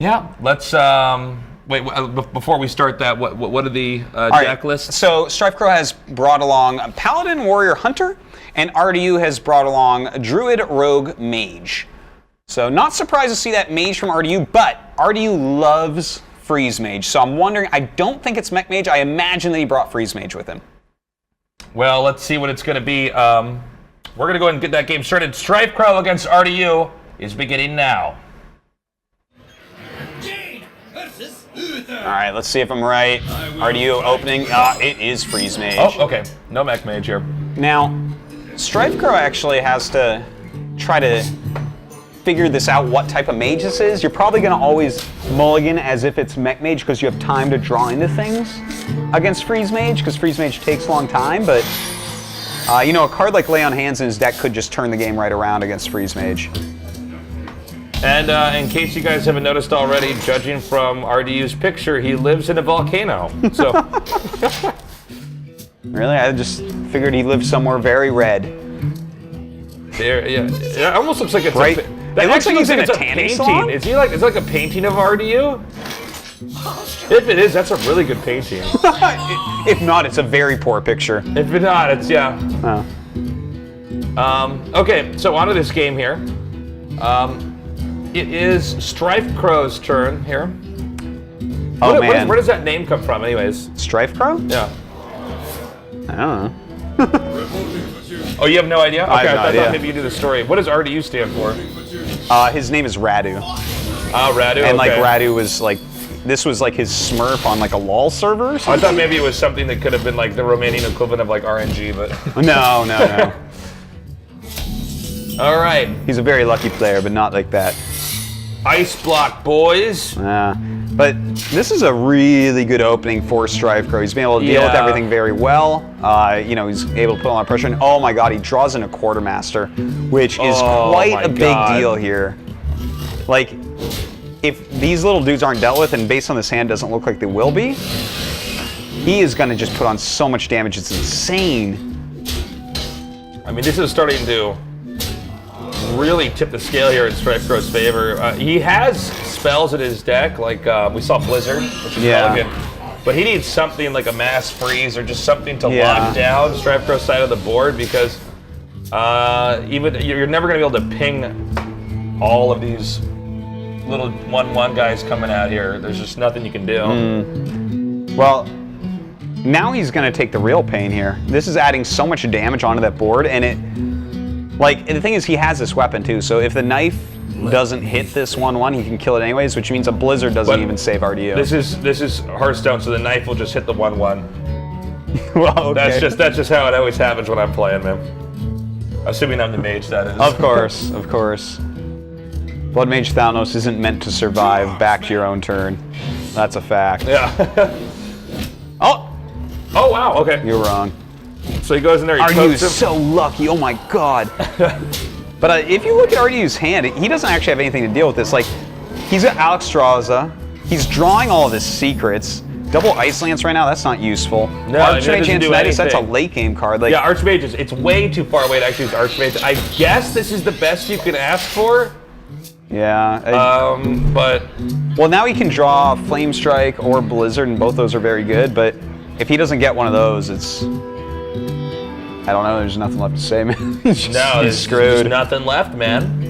Yeah, let's wait. Before we start that, what are the deck lists? So StrifeCro has brought along a Paladin, Warrior, Hunter, and RDU has brought along a Druid, Rogue, Mage. So not surprised to see that Mage from RDU, but RDU loves Freeze Mage. So I'm wondering, I don't think it's Mech Mage. I imagine that he brought Freeze Mage with him. Well, let's see what it's going to be. We're going to go ahead and get that game started. StrifeCro against RDU is beginning now. All right, let's see if I'm right. RDU opening. It is Freeze Mage. Oh, okay. No Mech Mage here. Now, StrifeCro actually has to try to figure this out, what type of mage this is. You're probably going to always mulligan as if it's Mech Mage because you have time to draw into things against Freeze Mage, because Freeze Mage takes a long time, but you know, a card like Lay on Hands in his deck could just turn the game right around against Freeze Mage. And in case you guys haven't noticed already, judging from RDU's picture, he lives in a volcano. So, really? I just figured he lived somewhere very red. There, yeah, it almost looks like it's right. It looks like he's in a tanning salon. Is he like? It's like a painting of RDU. If it is, that's a really good painting. If not, it's a very poor picture. If it's not, it's yeah. Oh. Okay, so on to this game here. It is StrifeCro's turn here. Oh man, where does that name come from, anyways? StrifeCro? Yeah. I don't know. Oh, you have no idea? Okay, I thought maybe you knew the story. What does RDU stand for? His name is Radu. Oh, Radu. And like okay. Radu was like, this was like his Smurf on like a LOL server or something? I thought maybe it was something that could have been like the Romanian equivalent of like RNG, but no. All right. He's a very lucky player, but not like that. Ice block, boys. But this is a really good opening for StrifeCro. He's been able to deal with everything very well. You know, he's able to put a lot of pressure. And oh my God, he draws in a Quartermaster, which is quite a big deal here. Like, if these little dudes aren't dealt with, and based on this hand doesn't look like they will be, he is going to just put on so much damage. It's insane. I mean, this is starting to really tip the scale here in StrifeCro's favor. He has spells in his deck, like we saw Blizzard, which is really good. But he needs something like a Mass Freeze or just something to lock down StrifeCro's side of the board, because even you're never going to be able to ping all of these little 1/1 guys coming out here. There's just nothing you can do. Well, now he's going to take the real pain here. This is adding so much damage onto that board, and the thing is, he has this weapon too, so if the knife doesn't hit this 1/1, he can kill it anyways, which means a Blizzard doesn't even save RDU. This is Hearthstone, so the knife will just hit the 1/1. Well, okay. That's just how it always happens when I'm playing, man. Assuming I'm the mage, that is. Of course, of course. Blood Mage Thanos isn't meant to survive back to your own turn. That's a fact. Yeah. Oh wow, okay. You're wrong. So he goes in there, RDU is so lucky, oh my God. But if you look at RDU's hand, he doesn't actually have anything to deal with this. Like, he's got Alexstrasza, he's drawing all of his secrets. Double Ice Lance right now, that's not useful. No, Archmage Antonitis, that's a late game card. Like, yeah, Archmage, it's way too far away to actually use Archmage. I guess this is the best you can ask for. Yeah. But well, now he can draw Flame Strike or Blizzard, and both those are very good, but if he doesn't get one of those, it's, I don't know, there's nothing left to say, man. He's screwed. There's nothing left, man.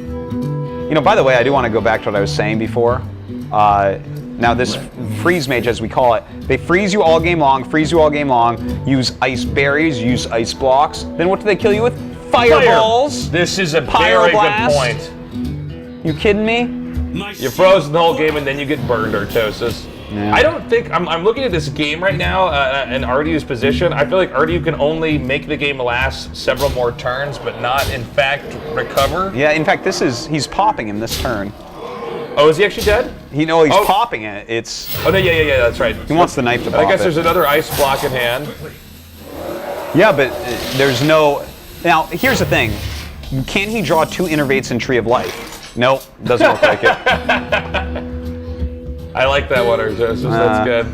You know, by the way, I do want to go back to what I was saying before. Now this Freeze Mage, as we call it, they freeze you all game long, use ice berries, use ice blocks, then what do they kill you with? Fireballs! This is a very good point. You kidding me? You're frozen the whole game and then you get burned, Artosis. Yeah. I don't think, I'm looking at this game right now in RDU's position. I feel like RDU can only make the game last several more turns, but not, in fact, recover. Yeah, in fact, he's popping him this turn. Oh, is he actually dead? He's popping it. It's. Oh, no, yeah, that's right. He wants the knife to pop I guess there's another ice block in hand. Yeah, but there's no. Now, here's the thing. Can he draw 2 Innervates in Tree of Life? Nope, doesn't look like it. I like that one, Artosis. That's good.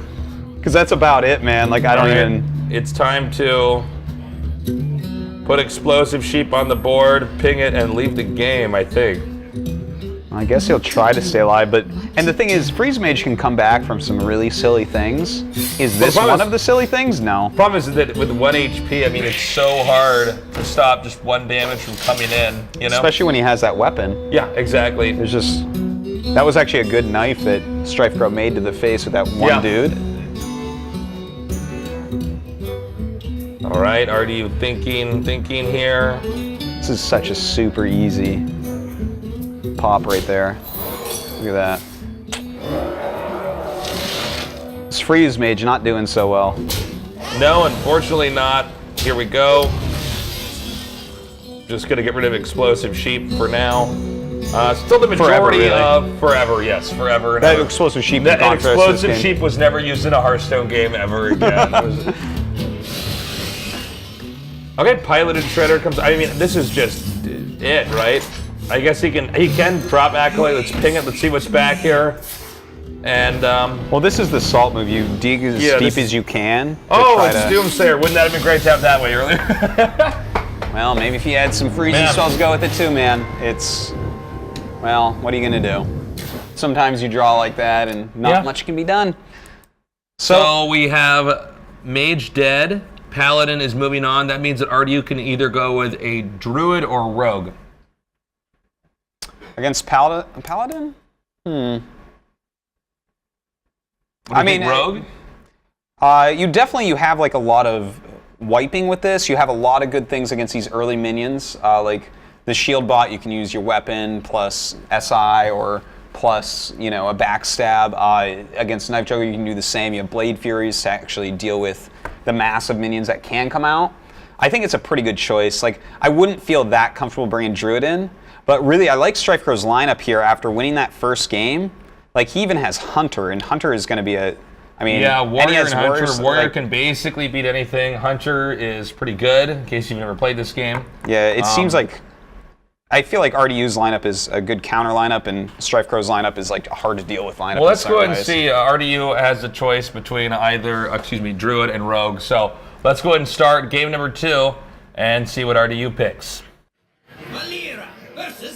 Because that's about it, man. Like, I don't even. It's time to put Explosive Sheep on the board, ping it, and leave the game, I think. I guess he'll try to stay alive, and the thing is, Freeze Mage can come back from some really silly things. Is this one of the silly things? No. Problem is that with 1 HP, I mean, it's so hard to stop just 1 damage from coming in, you know? Especially when he has that weapon. Yeah, exactly. There's just... That was actually a good knife that StrifeCro made to the face with that one dude. All right, RDU thinking here. This is such a super easy pop right there. Look at that. This Freeze Mage not doing so well. No, unfortunately not. Here we go. Just gonna get rid of Explosive Sheep for now. Still the majority of forever, yes, forever. That Explosive Sheep. That Explosive Sheep was never used in a Hearthstone game ever again. Okay, Piloted Shredder comes. I mean, this is just it, right? I guess he can drop Acolyte. Let's ping it. Let's see what's back here. And well, this is the salt move. You dig as deep as you can. Oh, it's Doomsayer. Wouldn't that have been great to have that way earlier? Well, maybe if you had some freezing spells to go with it too, man. It's, well, what are you gonna do? Sometimes you draw like that, and not much can be done. So we have Mage dead. Paladin is moving on. That means that RDU can either go with a Druid or Rogue. Against Paladin? I mean, Rogue? You have like a lot of wiping with this. You have a lot of good things against these early minions. Like the shield bot, you can use your weapon plus SI or plus, you know, a backstab. Against Knife Juggler, you can do the same. You have Blade Furies to actually deal with the massive minions that can come out. I think it's a pretty good choice. Like, I wouldn't feel that comfortable bringing Druid in, but really, I like StrifeCro's lineup here after winning that first game. Like, he even has Hunter, and Hunter is going to be a, I mean, yeah, Warrior and Hunter. Warrior like, can basically beat anything. Hunter is pretty good, in case you've never played this game. Yeah, it seems like, I feel like RDU's lineup is a good counter lineup, and StrifeCro's lineup is like a hard to deal with lineup. Well, let's go ahead and see. RDU has a choice between either, Druid and Rogue. So let's go ahead and start game number 2 and see what RDU picks.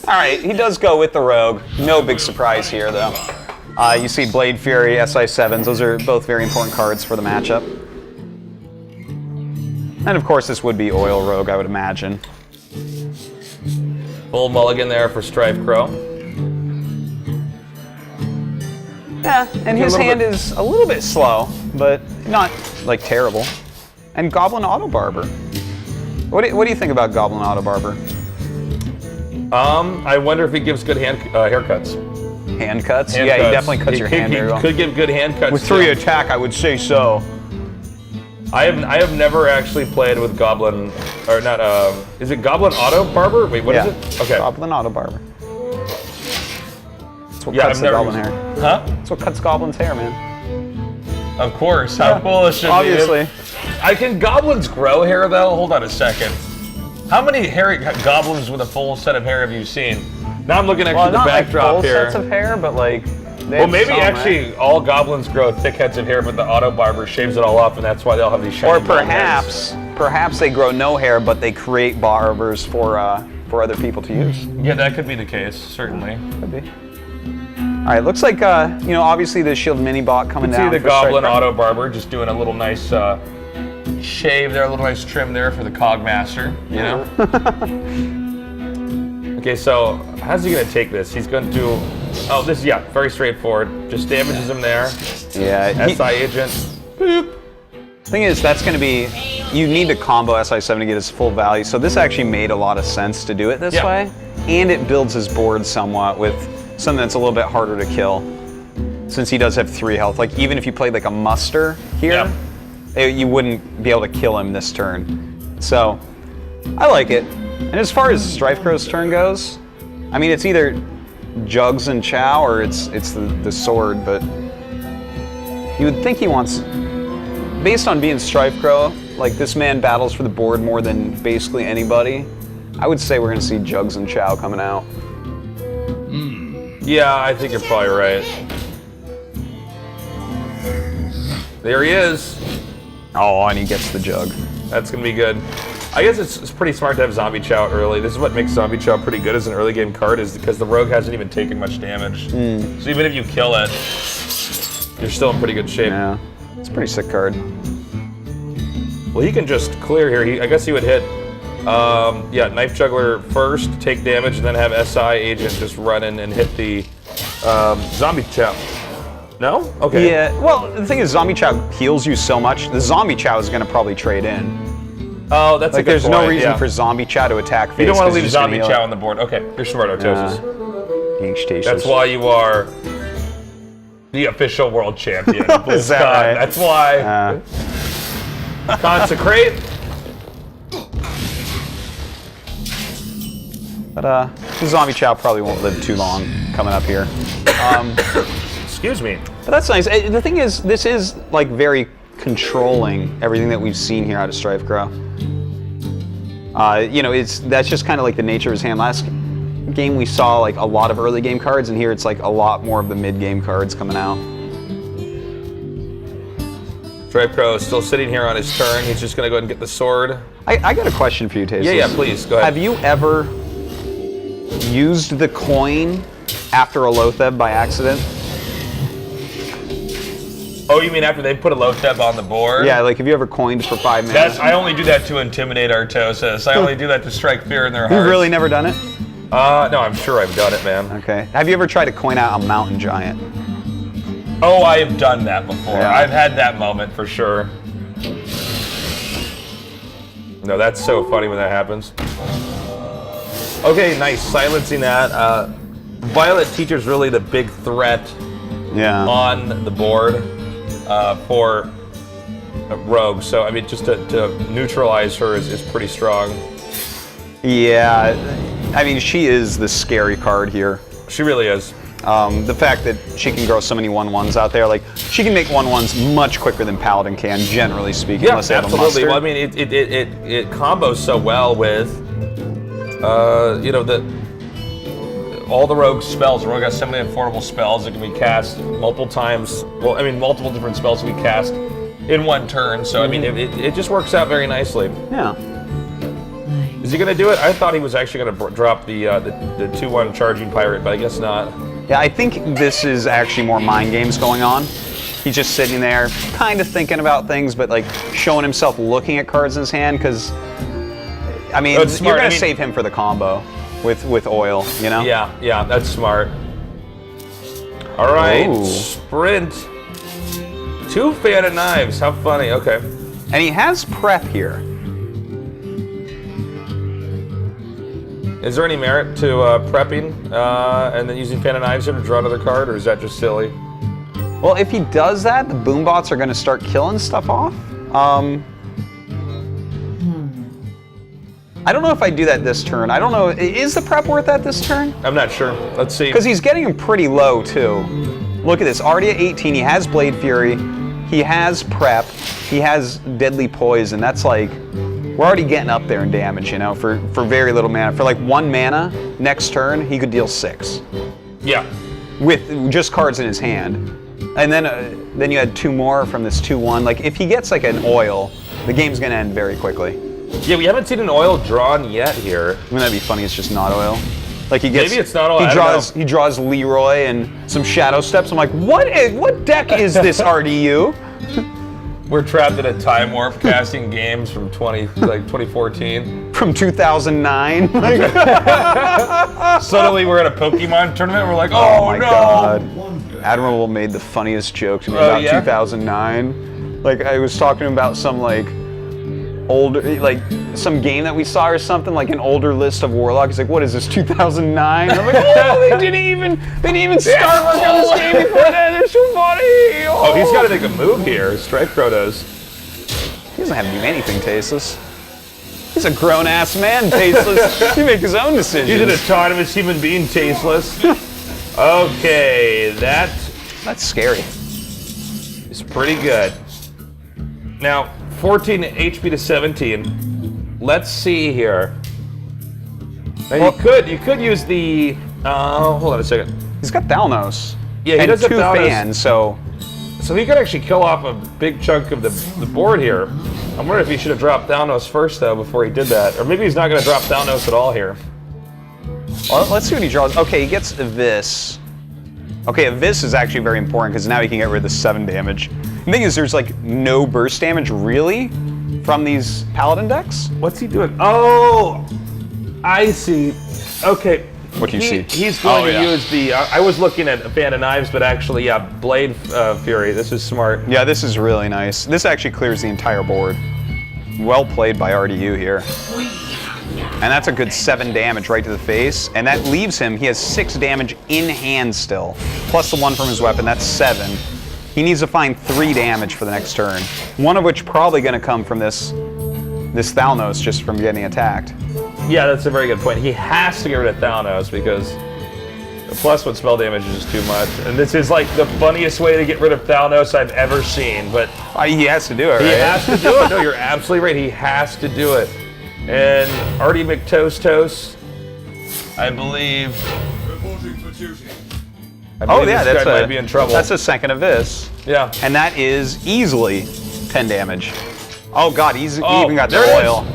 All right, he does go with the Rogue. No big surprise here, though. You see Blade Fury, SI7s. Those are both very important cards for the matchup. And of course, this would be Oil Rogue, I would imagine. Full mulligan there for StrifeCro. Yeah, and his hand is a little bit slow, but not like terrible. And Goblin Auto Barber. What do you think about Goblin Auto Barber? I wonder if he gives good haircuts. Handcuts? Yeah, he definitely cuts your hand very well. He could give good hand cuts. With 3 attack, I would say so. I have never actually played with Goblin, or not, is it Goblin Auto Barber? Wait, what is it? Okay. Goblin Auto Barber. That's what cuts the Goblin hair. Huh? That's what cuts Goblin's hair, man. Of course. How cool it should be. Obviously. Can goblins grow hair, though? Hold on a second. How many hairy goblins with a full set of hair have you seen? Now I'm looking at the backdrop like full here. Sets of hair, but like. Well, maybe actually all goblins grow thick heads of hair, but the auto barber shaves it all off, and that's why they all have these shiny. Or perhaps they grow no hair, but they create barbers for other people to use. Yeah, that could be the case. Certainly. Could be. All right, looks like you know, obviously the shield mini bot coming down. See the goblin auto barber just doing a little nice shave there, a little nice trim there for the cog master. You know. Okay, so how's he gonna take this? He's going to, oh, this, yeah, very straightforward. Just damages him there. Yeah. SI agent. Boop. Thing is, that's gonna be, you need to combo SI7 to get his full value. So this actually made a lot of sense to do it this way, and it builds his board somewhat with something that's a little bit harder to kill, since he does have 3 health. Like even if you played like a muster here, you wouldn't be able to kill him this turn. So I like it. And as far as StrifeCro's turn goes, I mean, it's either Jugs and Chow or it's the sword, but you would think he wants, based on being StrifeCro, like this man battles for the board more than basically anybody. I would say we're gonna see Jugs and Chow coming out. Yeah, I think you're probably right. There he is. Oh, and he gets the Jug. That's gonna be good. I guess it's pretty smart to have Zombie Chow early. This is what makes Zombie Chow pretty good as an early game card, is because the rogue hasn't even taken much damage. So even if you kill it, you're still in pretty good shape. Yeah, it's a pretty sick card. Well, he can just clear here. I guess he would hit, Knife Juggler first, take damage, and then have SI Agent just run in and hit the Zombie Chow. No? Okay. Yeah, well, the thing is, Zombie Chow heals you so much, the Zombie Chow is going to probably trade in. Oh, that's like, a good there's point. no reason for Zombie Chow to attack face. You don't want to 'cause leave he's just Zombie gonna Chow heal on the board. Okay, you're smart, Artosis. That's That's why you are the official world champion. Is that right? That's why. Consecrate. But the Zombie Chow probably won't live too long coming up here. Excuse me. But that's nice. The thing is, this is like very controlling everything that we've seen here out of StrifeCro. You know, that's just kind of like the nature of his hand. Last game we saw like a lot of early game cards, and here it's like a lot more of the mid game cards coming out. StrifeCro is still sitting here on his turn. He's just gonna go ahead and get the sword. I got a question for you, Tasteless. Yeah, please, go ahead. Have you ever used the coin after a Lotheb by accident? Oh, you mean after they put a Lotheb on the board? Yeah, like have you ever coined for 5 minutes? I only do that to intimidate Artosis. I only do that to strike fear in their hearts. You've really never done it? No, I'm sure I've done it, man. Okay. Have you ever tried to coin out a mountain giant? Oh, I have done that before. Yeah. I've had that moment for sure. No, that's so funny when that happens. Okay, nice. Silencing that. Violet Teacher's really the big threat on the board for Rogue. So, I mean, just to neutralize her is pretty strong. Yeah. I mean, she is the scary card here. She really is. The fact that she can grow so many 1/1s out there, like she can make 1/1s much quicker than Paladin can, generally speaking. Yeah, unless they absolutely. Have a Well, I mean, it combos so well with, you know, all the rogue spells. Rogue has so many affordable spells that can be cast multiple times. Well, I mean, multiple different spells can be cast in one turn. So, I mean, it just works out very nicely. Yeah. Is he going to do it? I thought he was actually going to drop the 2/1 charging pirate, but I guess not. Yeah, I think this is actually more mind games going on. He's just sitting there, kind of thinking about things, but like showing himself looking at cards in his hand, because, I mean, you're going to save him for the combo with oil, you know? Yeah, that's smart. All right, Ooh. Sprint. 2 Fan of Knives, how funny, okay. And he has prep here. Is there any merit to prepping and then using Fan of Knives here to draw another card, or is that just silly? Well, if he does that, the boombots are going to start killing stuff off. I don't know if I do that this turn. I don't know. Is the prep worth that this turn? I'm not sure. Let's see. Because he's getting him pretty low, too. Look at this. Already at 18, he has Blade Fury. He has prep. He has Deadly Poison. That's like... We're already getting up there in damage, you know, for very little mana. For like 1 mana, next turn, he could deal 6. Yeah. With just cards in his hand. And then you had 2 more from this 2/1. Like, if he gets like an oil, the game's going to end very quickly. Yeah, we haven't seen an oil drawn yet here. Wouldn't that be funny? It's just not oil. Like he gets, maybe it's not oil. He draws Leroy and some Shadow Steps. I'm like, what deck is this, RDU? We're trapped in a time warp casting games from 2014. From 2009. Suddenly we're at a Pokemon tournament. We're like, oh my no! God. Admiral made the funniest joke to me about yeah? 2009. Like I was talking about some like older, like some game that we saw or something, like an older list of Warlock. He's like, what is this, 2009? I'm like, oh, they didn't even start working on this game before that. They're so funny. Oh, he's got to make a move here. StrifeCro does. He doesn't have to do anything, Tasteless. He's a grown-ass man, Tasteless. He makes his own decisions. He's an autonomous human being, Tasteless. Okay, that's scary. It's pretty good. Now, 14 HP to 17. Let's see here. Now you could use the. Hold on a second. He's got Thalnos. Yeah, he and does have 2 Thalnos. fans, so he could actually kill off a big chunk of the board here. I'm wondering if he should have dropped Thalnos first, though, before he did that. Or maybe he's not going to drop Thalnos at all here. Well, let's see what he draws. Okay, he gets Abyss. Okay, Abyss is actually very important because now he can get rid of the 7 damage. The thing is, there's like no burst damage, really, from these Paladin decks. What's he doing? Oh, I see. Okay. What do you see? He's going to use the... I was looking at a Fan of Knives, but actually, yeah, Blade Fury. This is smart. Yeah, this is really nice. This actually clears the entire board. Well played by RDU here. And that's a good 7 damage right to the face. And that leaves him, he has 6 damage in hand still. Plus the 1 from his weapon, that's 7. He needs to find 3 damage for the next turn. One of which probably going to come from this Thalnos just from getting attacked. Yeah, that's a very good point. He has to get rid of Thalnos because the +1 spell damage is just too much. And this is like the funniest way to get rid of Thalnos I've ever seen. But he has to do it, right? He has to do it. No, you're absolutely right. He has to do it. And Artie McToast, I believe. Reporting for duty. This guy might be in trouble. That's a second of this. Yeah. And that is easily 10 damage. Oh god, he even got the there it oil.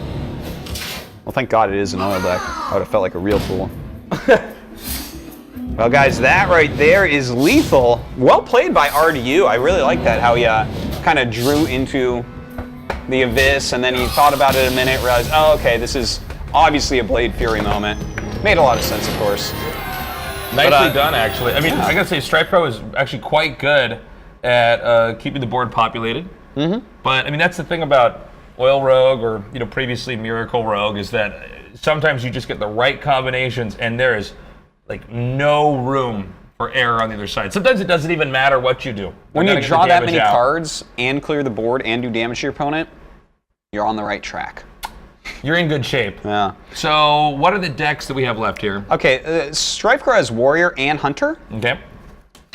Well, thank god it is an oil deck. I would have felt like a real fool. Well, guys, that right there is lethal. Well played by RDU. I really like that, how he kind of drew into the Abyss, and then he thought about it a minute, realized, oh, okay, this is obviously a Blade Fury moment. Made a lot of sense, of course. Nicely done, actually. I mean, I gotta say, StrifeCro is actually quite good at keeping the board populated. Mm-hmm. But I mean, that's the thing about Oil Rogue or previously Miracle Rogue is that sometimes you just get the right combinations, and there is like no room for error on the other side. Sometimes it doesn't even matter what you do. When you draw that many cards and clear the board and do damage to your opponent, you're on the right track. You're in good shape. Yeah. So what are the decks that we have left here? Okay, StrifeCro has Warrior and Hunter. Okay.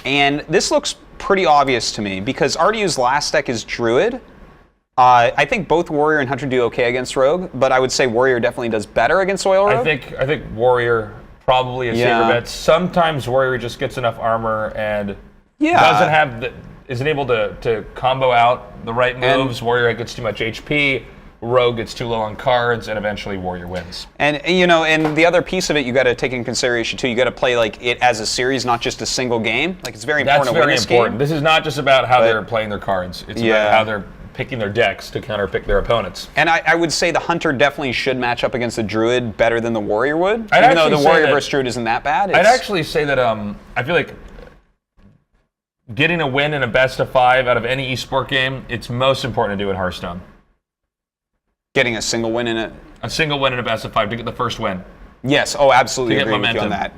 And this looks pretty obvious to me because RDU's last deck is Druid. I think both Warrior and Hunter do okay against Rogue, but I would say Warrior definitely does better against Oil Rogue. I think Warrior probably a safer bet. Sometimes Warrior just gets enough armor and isn't able to combo out the right moves. Warrior gets too much HP. Rogue gets too low on cards, and eventually Warrior wins. And and the other piece of it you got to take in consideration too. You got to play like it as a series, not just a single game. Like it's very important to win this game. This is not just about how they're playing their cards. It's about how they're picking their decks to counterpick their opponents. And I would say the Hunter definitely should match up against the Druid better than the Warrior would. Even though the Warrior versus Druid isn't that bad. I'd actually say that I feel like getting a win in a best-of-5 out of any esport game, it's most important to do in Hearthstone. Getting a single win in it? A single win in a best-of-5 to get the first win. Yes, absolutely agree with you on that.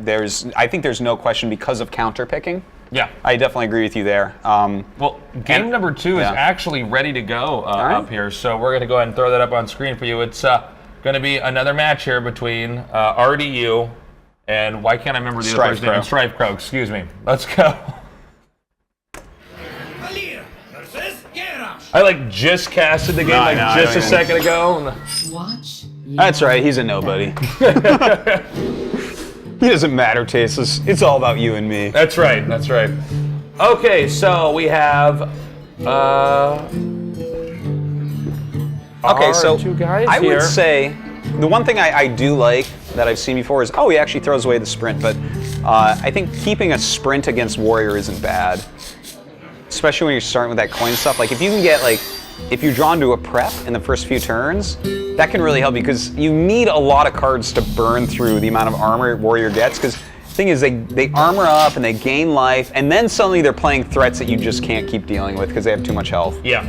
I think there's no question because of counter picking. Yeah. I definitely agree with you there. Well, game number 2 is actually ready to go up here, so we're going to go ahead and throw that up on screen for you. It's going to be another match here between RDU and, why can't I remember the other name? StrifeCro, excuse me. Let's go. I just casted the game just a second ago. That's right, he's a nobody. He doesn't matter, Tasteless. It's all about you and me. That's right, that's right. Okay, so we have two guys I here. would say the one thing I do like that I've seen before is, he actually throws away the sprint, but I think keeping a sprint against Warrior isn't bad. Especially when you're starting with that coin stuff. Like if you can get if you're drawn to a prep in the first few turns, that can really help you because you need a lot of cards to burn through the amount of armor Warrior gets. Because the thing is, they armor up and they gain life, and then suddenly they're playing threats that you just can't keep dealing with because they have too much health. Yeah.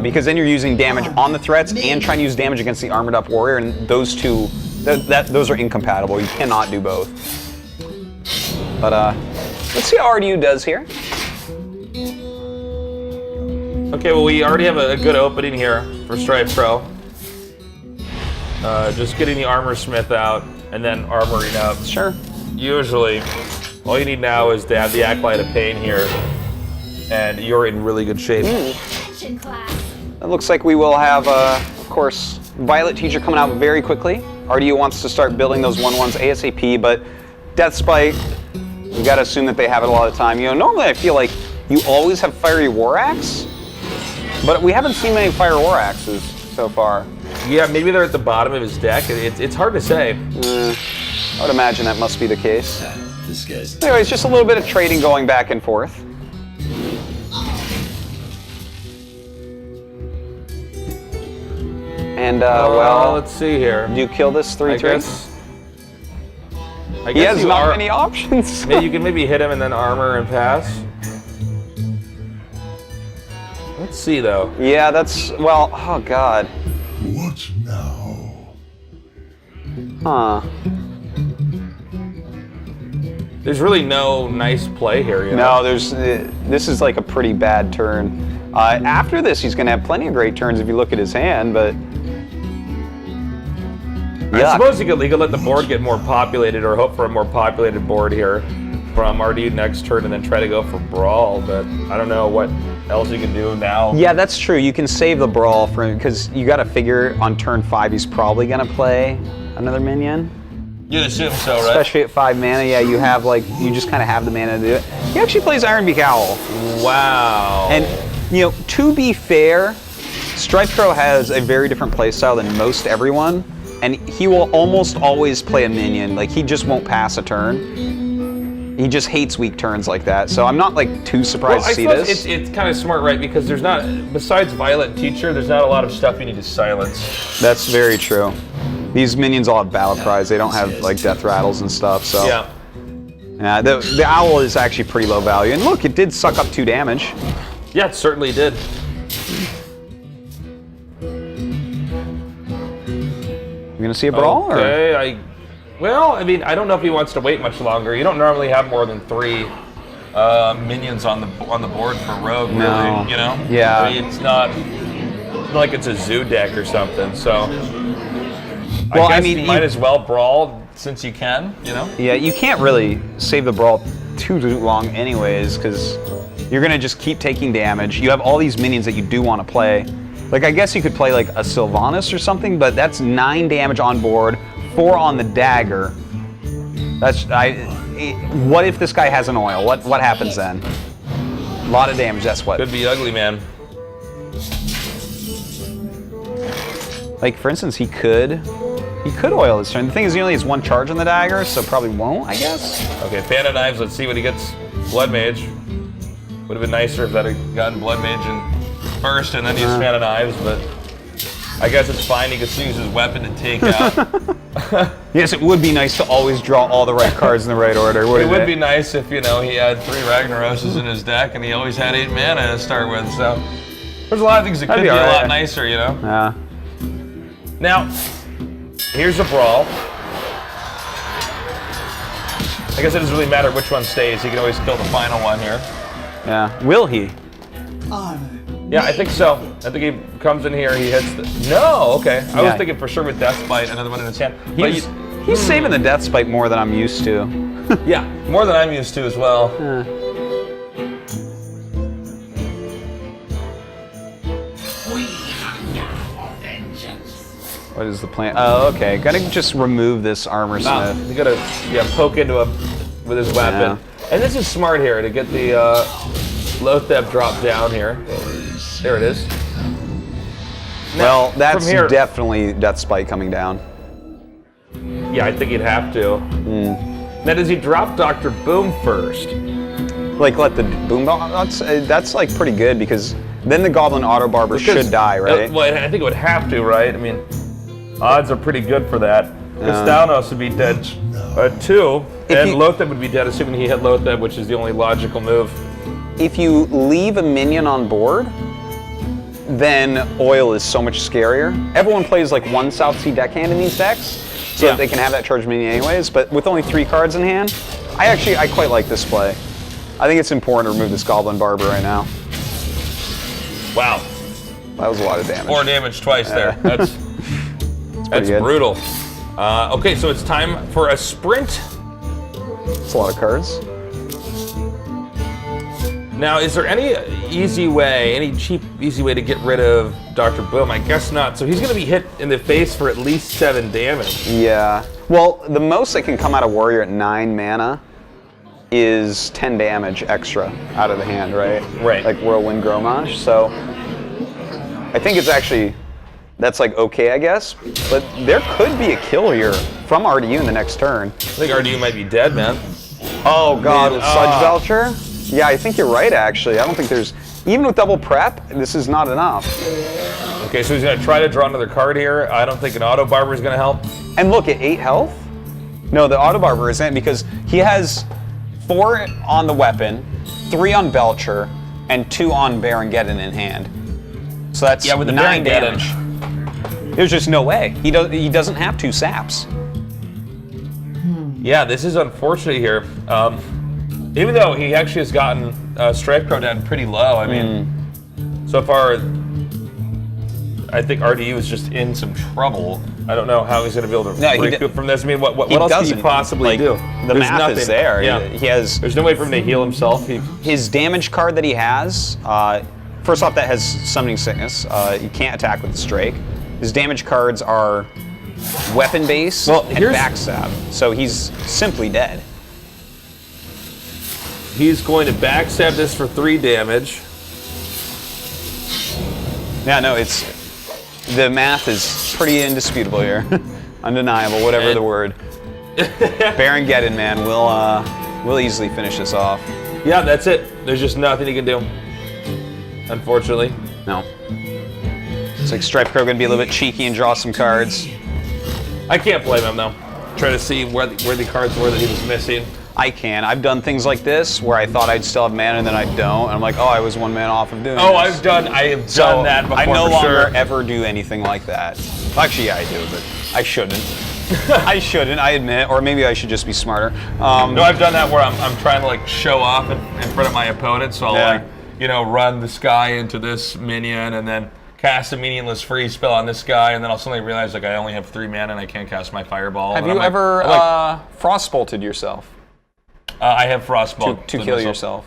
Because then you're using damage on the threats and trying to use damage against the armored up Warrior, and those two, those are incompatible. You cannot do both. But let's see how RDU does here. Okay, well, we already have a good opening here for StrifeCro. Just getting the Armor Smith out and then armoring up. Sure. Usually, all you need now is to have the Acolyte of Pain here, and you're in really good shape. It looks like we will have, of course, Violet Teacher coming out very quickly. RDU wants to start building those 1/1s ASAP, but Death Spite, you got to assume that they have it a lot of time. Normally I feel like you always have Fiery War Axe, but we haven't seen many Fire War Axes. so far. Yeah, maybe they're at the bottom of his deck. It's hard to say. I would imagine that must be the case. Disgusting. Anyways, just a little bit of trading going back and forth. And, well, let's see here. do you kill this 3/3? I He guess has you not are. many options. Maybe you can maybe hit him and then armor and pass. Let's see though. Yeah, that's, well, oh god. What now? Huh. There's really no nice play here. You know? No, this is like a pretty bad turn. After this, he's going to have plenty of great turns if you look at his hand, but... I Yuck. suppose he could let the board get more populated or hope for a more populated board here from RDU next turn and then try to go for Brawl, but I don't know what else you can do now. Yeah, that's true. You can save the Brawl for him, because you got to figure on turn 5 he's probably going to play another minion. You'd assume so, right? Especially at 5 mana, yeah, you have like, you just kind of have the mana to do it. He actually plays Ironbeak Owl. Wow. And, you know, to be fair, StrifeCro has a very different playstyle than most everyone, and he will almost always play a minion. Like, he just won't pass a turn. He just hates weak turns like that, so I'm not like too surprised to see this. It's kind of smart, right? Because there's not, besides Violet Teacher, there's not a lot of stuff you need to silence. That's very true. These minions all have battle cries. They don't have like death rattles and stuff, so. Yeah. Yeah, the owl is actually pretty low value. And look, it did suck up 2 damage. Yeah, it certainly did. You gonna see a brawl? Or? Okay, well, I mean, I don't know if he wants to wait much longer. You don't normally have more than 3 minions on the board for Rogue, really. No. You know? Yeah. I mean, it's not like it's a zoo deck or something. So, Well, I I guess mean, you might as well brawl since you can. You know? Yeah, you can't really save the brawl too long anyways, because you're gonna just keep taking damage. You have all these minions that you do want to play. Like, I guess you could play like a Sylvanas or something, but that's 9 damage on board, 4 on the dagger. What if this guy has an oil? What happens then? A lot of damage, that's what. Could be ugly, man. Like, for instance, he could oil this turn. The thing is, he only has 1 charge on the dagger, so probably won't, I guess. Okay, Fan of Knives. Let's see what he gets. Blood Mage. Would have been nicer if that had gotten Blood Mage in first and then used Fan of Knives, but I guess it's fine. He can use his weapon to take out. Yes, it would be nice to always draw all the right cards in the right order, wouldn't It it? would be nice if, you know, he had 3 Ragnaroses in his deck and he always had 8 mana to start with, so there's a lot of things that could That'd be be a all lot right. nicer, you know? Yeah. Now, here's a Brawl. I guess it doesn't really matter which one stays. He can always kill the final one here. Yeah. Will he? Yeah, I think so. I think he comes in here, he hits the... No, okay. I was Yeah. thinking for sure with Death Bite, another one in his hand. But He's saving the death spite more than I'm used to. yeah, more than I'm used to as well. What is the plan? Oh, okay. Gotta just remove this armor smith. You gotta poke into him with his weapon. And this is smart here to get the Lotheb drop down here. There it is. Now, Well, that's from here, definitely death spite coming down. yeah, I think he'd have to. Now, does he drop Dr. Boom first? Like, let the boom. That's like pretty good, because then the goblin auto barber should die, right? Well, I think it would have to, right? I mean, odds are pretty good for that. Because Thanos would be dead too, and Lotheb would be dead, assuming he hit Lotheb, which is the only logical move. If you leave a minion on board, then oil is so much scarier. Everyone plays like 1 South Sea deckhand in these decks, so that they can have that charged minion anyways, but with only 3 cards in hand, I quite like this play. I think it's important to remove this Goblin Barber right now. Wow. That was a lot of damage. 4 damage twice there. That's good. brutal. Okay, so it's time for a sprint. It's a lot of cards. Now, is there any easy way, any cheap, easy way to get rid of Dr. Boom? I guess not. So he's going to be hit in the face for at least 7 damage. Yeah. Well, the most that can come out of Warrior at 9 mana is 10 damage extra out of the hand, right? Right. Like Whirlwind Gromage. So I think it's actually that's like okay, I guess. But there could be a kill here from RDU in the next turn. I think RDU might be dead, man. Oh god, with Sludge Belcher? Yeah, I think you're right actually. I don't think there's, even with double prep, this is not enough. Okay, so he's gonna try to draw another card here. I don't think an Auto Barber is gonna help. And look, at 8 health? No, the Auto Barber isn't, because he has 4 on the weapon, 3 on Belcher, and 2 on Barongeddon in hand. So that's with the 9 Barongeddon. damage. There's just no way. He doesn't have 2 saps. Yeah, this is unfortunate here. Even though he actually has gotten StrifeCro down pretty low, I mean, so far, I think RDU is just in some trouble. I don't know how he's going to be able to recoup from this. I mean, what else can he possibly do? The math is there. Yeah. He has. There's no way for him to heal himself. His damage card that he has, first off, that has Summoning Sickness. You can't attack with the Strike. His damage cards are weapon base and backstab, so he's simply dead. He's going to backstab this for 3 damage. Yeah, no, the math is pretty indisputable here. Undeniable, whatever the word. Barongeddon, man, we'll easily finish this off. Yeah, that's it. There's just nothing he can do, unfortunately. No. It's like StrifeCro gonna be a little bit cheeky and draw some cards. I can't blame him though. Try to see where the cards were that he was missing. I can. I've done things like this where I thought I'd still have mana and then I don't. And I'm like, oh, I was 1 mana off of doing this. I have done that before. I no for longer sure. ever do anything like that. Actually, yeah, I do, but I shouldn't. I shouldn't, I admit. Or maybe I should just be smarter. No, I've done that where I'm trying to like show off in front of my opponent. So I'll run this guy into this minion and then cast a meaningless freeze spell on this guy, and then I'll suddenly realize like I only have 3 mana and I can't cast my fireball. Have you ever frostbolted yourself? I have frostbolt to kill yourself.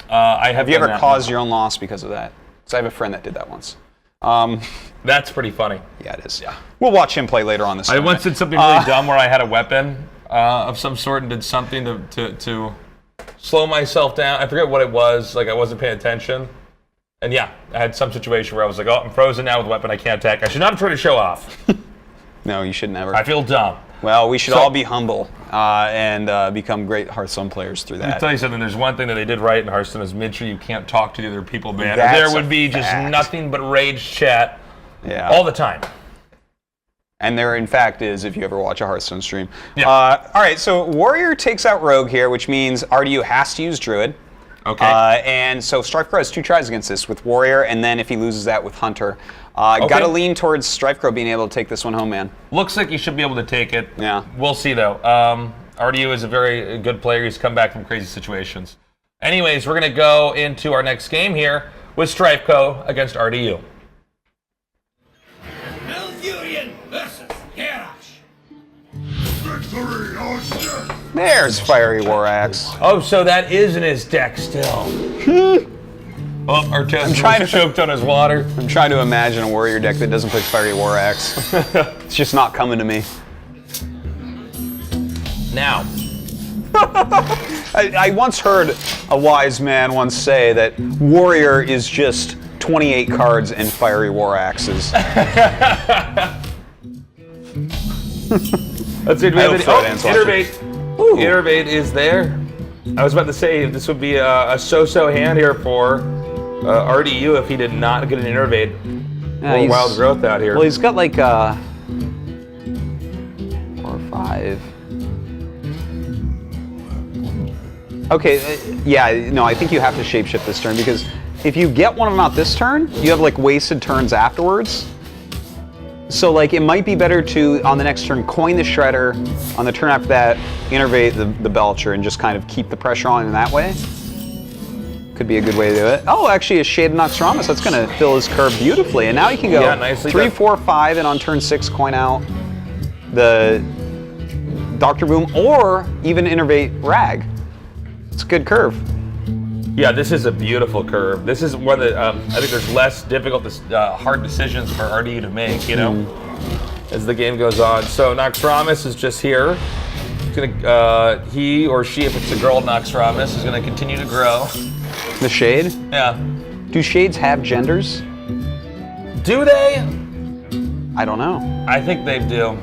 Have you ever caused your own loss because of that? Because I have a friend that did that once. That's pretty funny. Yeah, it is. Yeah. We'll watch him play later on this. I once did something really dumb where I had a weapon of some sort and did something to slow myself down. I forget what it was. Like I wasn't paying attention. And yeah, I had some situation where I was like, oh, I'm frozen now with a weapon I can't attack. I should not try to show off. No, you should never. I feel dumb. Well, we should all be humble and become great Hearthstone players through that. Let me tell you something. There's one thing that they did right in Hearthstone is make sure you can't talk to the other people, man. There would be just nothing but rage chat all the time. And there, in fact, is if you ever watch a Hearthstone stream. Yeah. All right, so Warrior takes out Rogue here, which means RDU has to use Druid. Okay. And so StrifeCro has 2 tries against this with Warrior, and then if he loses that with Hunter. Gotta lean towards StrifeCro being able to take this one home, man. Looks like he should be able to take it. Yeah. We'll see, though. RDU is a very good player. He's come back from crazy situations. Anyways, we're going to go into our next game here with StrifeCro against RDU. Malfurion versus Garrosh. Victory or death. There's Fiery War Axe. Oh, so that is in his deck still. Oh, Artest choked on his water. I'm trying to imagine a Warrior deck that doesn't play Fiery War Axe. It's just not coming to me. Now. I once heard a wise man once say that Warrior is just 28 cards and Fiery War Axes. Let's see, do we have any? Innervate. Innervate is there. I was about to say this would be a so-so hand here for RDU if he did not get an Innervate or Wild Growth out here. Well, he's got like 4 or 5. Okay, no, I think you have to shapeshift this turn because if you get one of them out this turn, you have like wasted turns afterwards. So like it might be better to, on the next turn, coin the Shredder, on the turn after that, innervate the Belcher and just kind of keep the pressure on in that way. Could be a good way to do it. Oh, actually a Shade of Noxramas, that's gonna fill his curve beautifully. And now he can go 3, 4, 5, and on turn 6 coin out the Dr. Boom or even innervate Rag. It's a good curve. Yeah, this is a beautiful curve. This is one that I think there's less difficult, hard decisions for RDU to make, you know, as the game goes on. So Noxramas is just here. It's gonna, he or she, if it's a girl Noxramas, is gonna continue to grow. The Shade? Yeah. Do Shades have genders? Do they? I don't know. I think they do.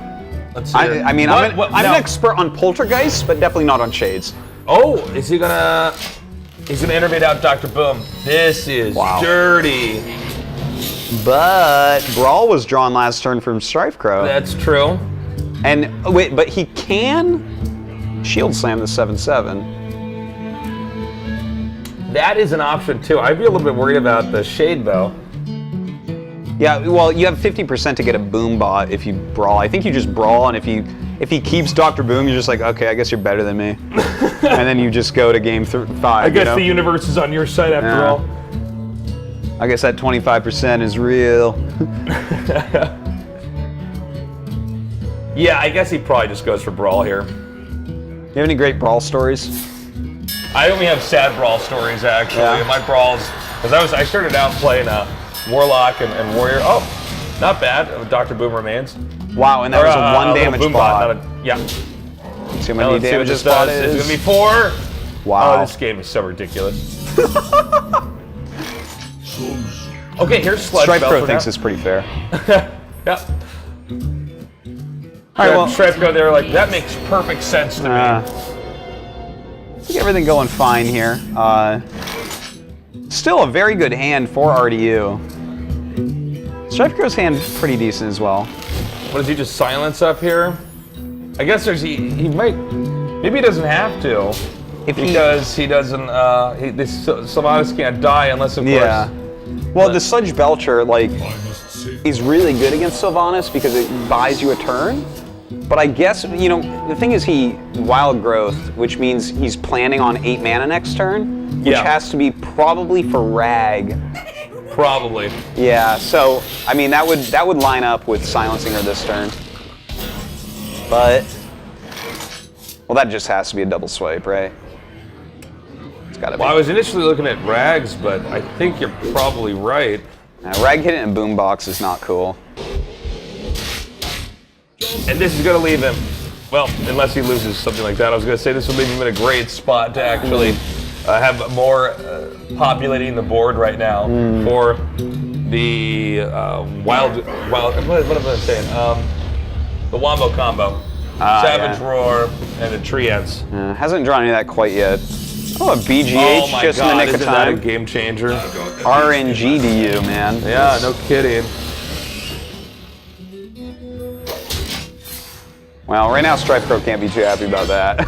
Let's see. I mean, I'm no. an expert on poltergeists, but definitely not on shades. Oh, is he gonna? He's gonna innervate out Dr. Boom. This is dirty. But Brawl was drawn last turn from StrifeCro. That's true. And wait, but he can shield slam the 7/7. That is an option too. I'd be a little bit worried about the shade though. Yeah, well, you have 50% to get a Boom bot if you Brawl. I think you just Brawl, and if he keeps Dr. Boom, you're just like, okay, I guess you're better than me. And then you just go to game 5. I guess the universe is on your side after all. I guess that 25% is real. Yeah, I guess he probably just goes for Brawl here. You have any great Brawl stories? I only have sad Brawl stories actually. Yeah. My Brawls, because I started out playing Warlock and Warrior. Oh, not bad. Dr. Boom remains. Wow, and that was a 1 damage bot. Yeah. See how many damage this bot is? It's gonna be 4. Wow. Oh, this game is so ridiculous. Okay, here's Sludge StrifeCro thinks it's pretty fair. Yep. All right, well, StrifeCro, they're like, that makes perfect sense to me. I think everything going fine here. Still a very good hand for RDU. StrifeCro's hand pretty decent as well. What does he just silence up here? I guess he might, maybe he doesn't have to. Because he doesn't, Sylvanas can't die unless, of course. Yeah. Well, the Sludge Belcher, like, he's really good against Sylvanas because it buys you a turn. But I guess, you know, the thing is he Wild Growth, which means he's planning on 8 mana next turn, which has to be probably for Rag. Probably. Yeah, so, I mean, that would line up with silencing her this turn. But, well, that just has to be a double swipe, right? It's gotta be. Well, I was initially looking at Rags, but I think you're probably right. Rag hitting a boombox is not cool. And this is going to leave him, well, unless he loses something like that. I was going to say this would leave him in a great spot to actually have more populating the board right now for the wild. What am I saying? The Wombo combo. Savage Roar and a Treants. Hasn't drawn any of that quite yet. Oh, a BGH just in the nick of isn't time. that a game changer? RNG to you, man. Yeah, no kidding. Well, right now StrifeCro can't be too happy about that.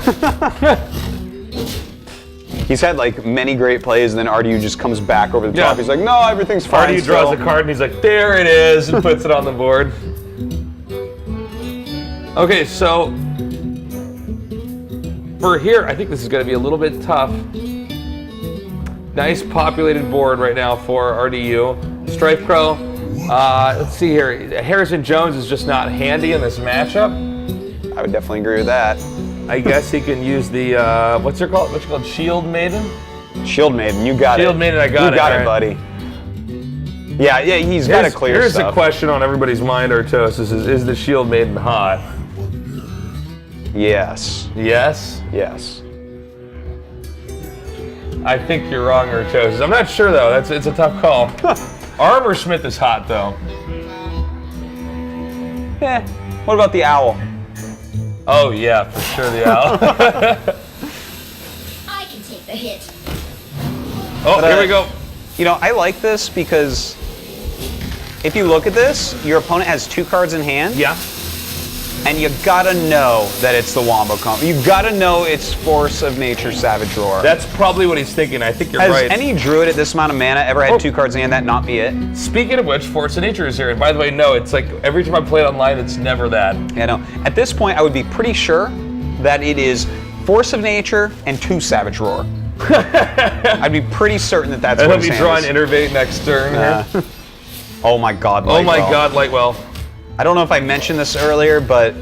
He's had like many great plays, and then RDU just comes back over the top. He's like, no, everything's fine. RDU draws a card, and he's like, there it is, and puts it on the board. Okay, so for here, I think this is going to be a little bit tough. Nice populated board right now for RDU. StrifeCro, let's see here. Harrison Jones is just not handy in this matchup. I would definitely agree with that. I guess he can use the, what's it called? Shield Maiden? Shield Maiden, you got it. Shield Maiden, I got it. You got it, buddy. Yeah, he's got to clear Here's stuff. a question on everybody's mind, Artosis, is the Shield Maiden hot? Yes. Yes? Yes. I think you're wrong, Artosis. I'm not sure, though. It's a tough call. Armor Smith is hot, though. What about the Owl? Oh, yeah, for sure, the Owl. I can take the hit. Oh, here we go. You know, I like this because if you look at this, your opponent has 2 cards in hand. Yeah. And you gotta know that it's the Wombo combo. You gotta know it's Force of Nature Savage Roar. That's probably what he's thinking. I think you're right. Has any druid at this amount of mana ever had 2 cards in hand, that not be it? Speaking of which, Force of Nature is here. And by the way, no, it's like every time I play it online, it's never that. Yeah, no. At this point, I would be pretty sure that it is Force of Nature and 2 Savage Roar. I'd be pretty certain that that's And what he'll his be hand drawing is. Innervate next turn. Oh my God, Lightwell. Oh my God, Lightwell. I don't know if I mentioned this earlier, but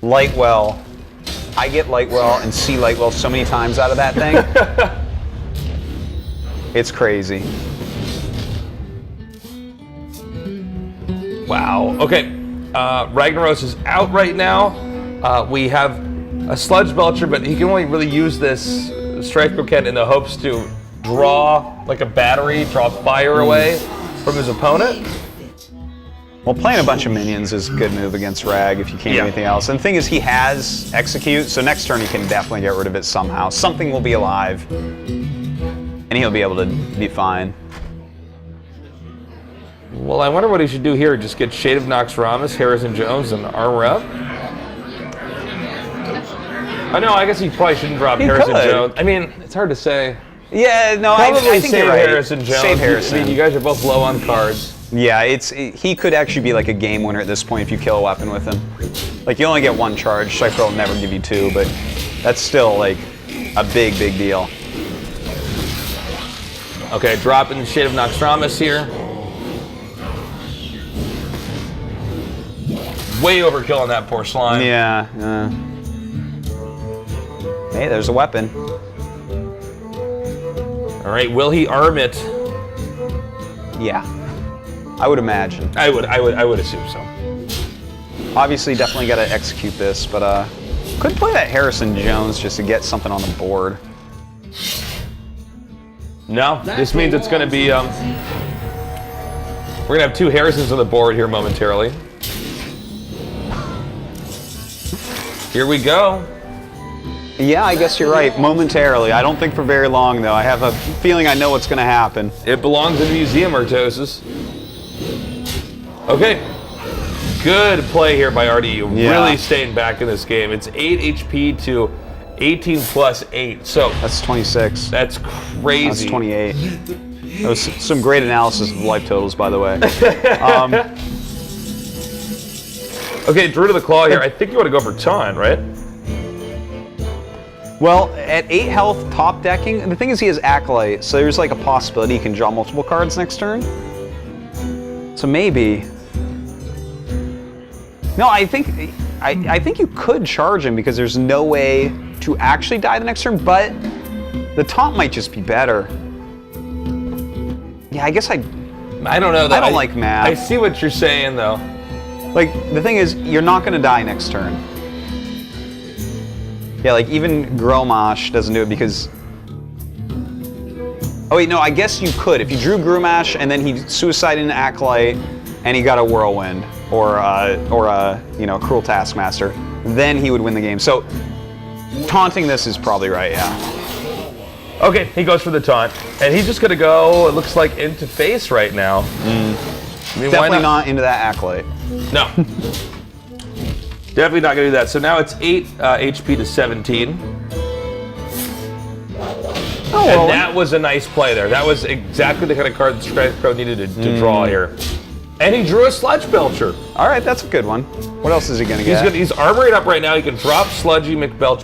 Lightwell, I get Lightwell and see Lightwell so many times out of that thing. It's crazy. Wow. Okay, Ragnaros is out right now. We have a Sludge Belcher, but he can only really use this StrifeCro Ken in the hopes to draw like a battery, draw fire away from his opponent. Well, playing a bunch of minions is a good move against Rag if you can't do anything else. And the thing is, he has Execute, so next turn he can definitely get rid of it somehow. Something will be alive, and he'll be able to be fine. Well, I wonder what he should do here. Just get Shade of Noxramas, Harrison Jones, and armor up. I know. I guess he probably shouldn't drop Harrison Jones. I mean, it's hard to say. Yeah, no, Probably I think save you're right. Harrison Jones. Save Harrison. I mean, you guys are both low on cards. Yeah, he could actually be like a game winner at this point if you kill a weapon with him. Like, you only get one charge. StrifeCro will never give you two, but that's still like a big, big deal. Okay, dropping Shade of Noxramas here. Way overkill on that poor slime. Yeah. Hey, there's a weapon. All right, will he arm it? Yeah, I would imagine. I would assume so. Obviously, definitely got to execute this, but could play that Harrison Jones just to get something on the board. No, this means it's going to be. We're going to have two Harrisons on the board here momentarily. Here we go. Yeah, I guess you're right. Momentarily. I don't think for very long, though. I have a feeling I know what's going to happen. It belongs in the museum, Artosis. Okay. Good play here by RDU. Yeah. Really staying back in this game. It's 8 HP to 18 plus 8. So That's 26. that's crazy. That's 28. That was some great analysis of life totals, by the way. Okay, Druid of the Claw here. I think you want to go for taunt, right? Well, at 8 health, top decking, the thing is he has Acolyte, so there's like a possibility he can draw multiple cards next turn. So maybe. No, I think you could charge him because there's no way to actually die the next turn, but the taunt might just be better. Yeah, I guess I don't know. I don't like math. I see what you're saying, though. Like, the thing is, you're not going to die next turn. Yeah, like, even Gromash doesn't do it because... Oh, wait, no, I guess you could. If you drew Grumash and then he suicided into Acolyte and he got a Whirlwind or a Cruel Taskmaster, then he would win the game. So, taunting this is probably right, yeah. Okay, he goes for the taunt. And he's just going to go, it looks like, into face right now. I mean, Definitely not into that Acolyte. No. Definitely not going to do that. So now it's 8 HP to 17. Oh, well. And that was a nice play there. That was exactly the kind of card that StrifeCro needed to draw here. And he drew a Sludge Belcher. All right, that's a good one. What else is he going to get? He's armoring up right now. He can drop Sludgy McBelch.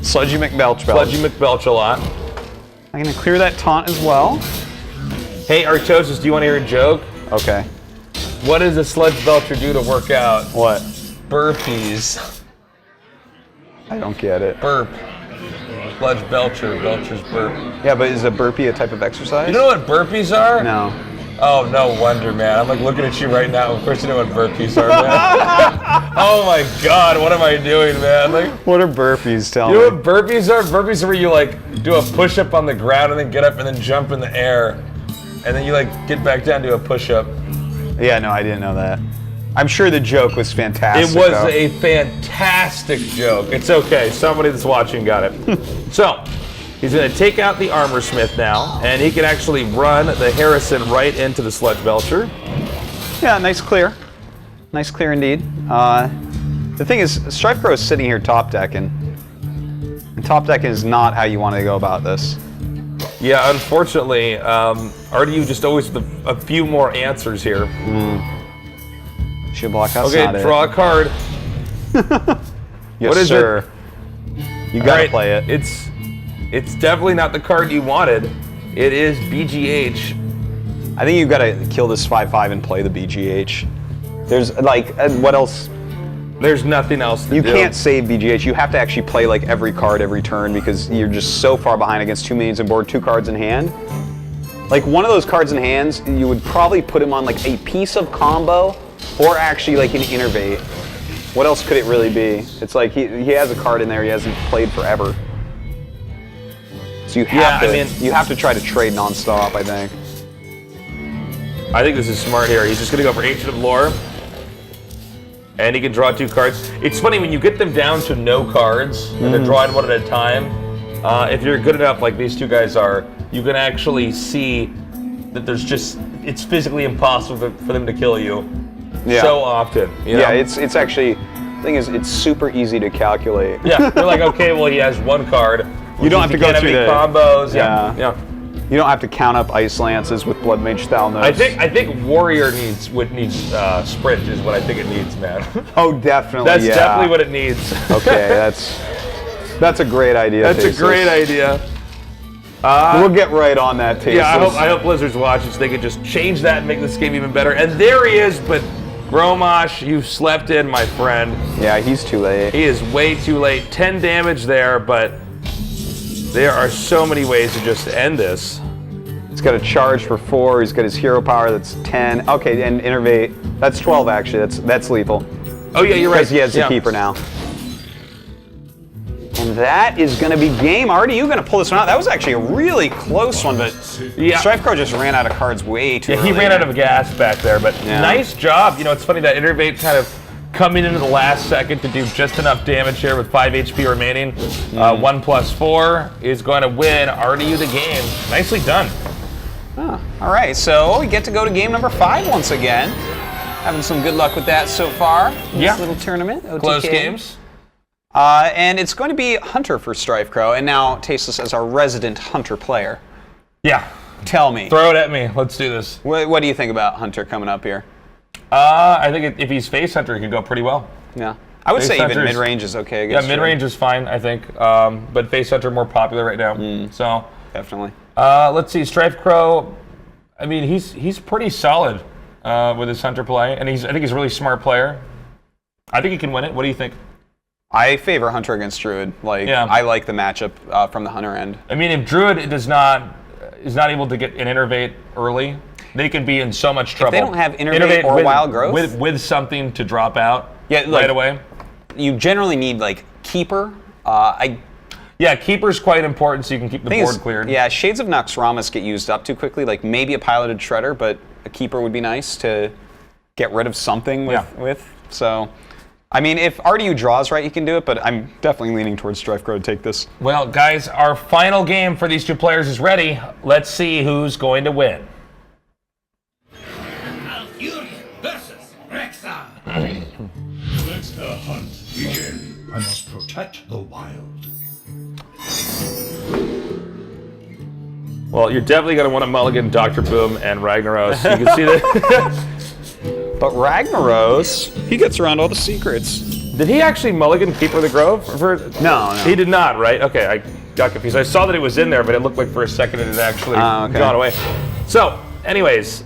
Sludgy McBelch. Sludgy McBelch a lot. I'm going to clear that taunt as well. Hey, Artosis, do you want to hear a joke? Okay. What does a Sludge Belcher do to work out? What? Burpees. I don't get it. Burp. Sludge Belcher. Belcher's burp. Yeah, but is a burpee a type of exercise? You know what burpees are? No. Oh, no wonder, man. I'm like looking at you right now. Of course you know what burpees are, man. Oh my God, what am I doing, man? Like, What are burpees? Tell you me. know what burpees are? Burpees are where you like do a push-up on the ground and then get up and then jump in the air. And then you like get back down to a push-up. Yeah, no, I didn't know that. I'm sure the joke was fantastic. It was though. a fantastic joke. It's okay. Somebody that's watching got it. So, he's going to take out the Armor Smith now, and he can actually run the Harrison right into the Sludge Belcher. Yeah, nice clear. Nice clear indeed. The thing is, StrifeCro is sitting here top decking. And top decking is not how you want to go about this. Yeah, unfortunately, RDU just always with a few more answers here. Should block out. Okay, draw a card. Yes, what is sir. You gotta Alright, play it. It's definitely not the card you wanted. It is BGH. I think you've got to kill this 5/5 and play the BGH. There's like, what else? There's nothing else to do. You can't save BGH. You have to actually play like every card every turn because you're just so far behind against 2 minions on board, 2 cards in hand. Like one of those cards in hands, you would probably put him on like a piece of combo or actually like an innervate. What else could it really be? It's like he has a card in there he hasn't played forever. So you have you have to try to trade nonstop, I think. I think this is smart here. He's just going to go for Ancient of Lore. And he can draw 2 cards. It's funny, when you get them down to no cards, and they're drawing one at a time, if you're good enough like these 2 guys are, you can actually see that there's just, it's physically impossible for them to kill you so often. You know? Yeah, it's actually, the thing is, it's super easy to calculate. Yeah, you're like, okay, well, he has 1 card. You don't have to go through the combos. Yeah. Yeah. You don't have to count up Ice Lances with Blood Mage Thalnos. I think Warrior needs Sprint is what I think it needs, man. Oh, definitely. That's definitely what it needs. Okay, that's a great idea. That's a great idea. We'll get right on that, Tasis. Yeah, I hope Blizzard's watching so they could just change that and make this game even better. And there he is, but Gromosh, you slept in, my friend. Yeah, he's too late. He is way too late. 10 damage there, but there are so many ways to just end this. He's got a charge for 4. He's got his hero power that's 10. Okay, and Innervate. That's 12 actually. That's lethal. Oh yeah, you're right. Because he has the keeper now. And that is going to be game. RDU going to pull this one out. That was actually a really close one, but StrifeCro just ran out of cards way too early. He ran out of gas back there, but nice job. You know, it's funny that Innervate kind of coming into the last second to do just enough damage here with 5 HP remaining. 1+4 is going to win RDU the game. Nicely done. Oh, all right, so we get to go to game number 5 once again. Having some good luck with that so far. This little tournament. OTK. Close games. And it's going to be Hunter for StrifeCro, and now Tasteless as our resident Hunter player. Yeah. Tell me. Throw it at me. Let's do this. What do you think about Hunter coming up here? I think if he's Face Hunter, he could go pretty well. Yeah. I would say even Hunter's- mid-range is okay against mid-range is fine, I think. But Face Hunter more popular right now. So Definitely. let's see, StrifeCro. I mean, he's pretty solid with his Hunter play, and I think he's a really smart player. I think he can win it. What do you think? I favor Hunter against Druid. I like the matchup from the Hunter end. I mean, if Druid is not able to get an Innervate early, they can be in so much trouble. If they don't have Innervate or Wild Growth with something to drop out right away. You generally need Keeper. Yeah, Keeper's quite important so you can keep the board cleared. Yeah, Shades of Noxramas get used up too quickly. Maybe a piloted Shredder, but a Keeper would be nice to get rid of something with. So, I mean, if RDU draws right, you can do it, but I'm definitely leaning towards StrifeCro to take this. Well, guys, our final game for these 2 players is ready. Let's see who's going to win. Alfurion versus Rexar. Let the hunt begin. I must protect the wild. Well, you're definitely going to want to mulligan Dr. Boom and Ragnaros. You can see that. But Ragnaros, he gets around all the secrets. Did he actually mulligan Keeper of the Grove? No. He did not, right? Okay, I got confused. I saw that it was in there, but it looked like for a second it had actually gone away. So, anyways,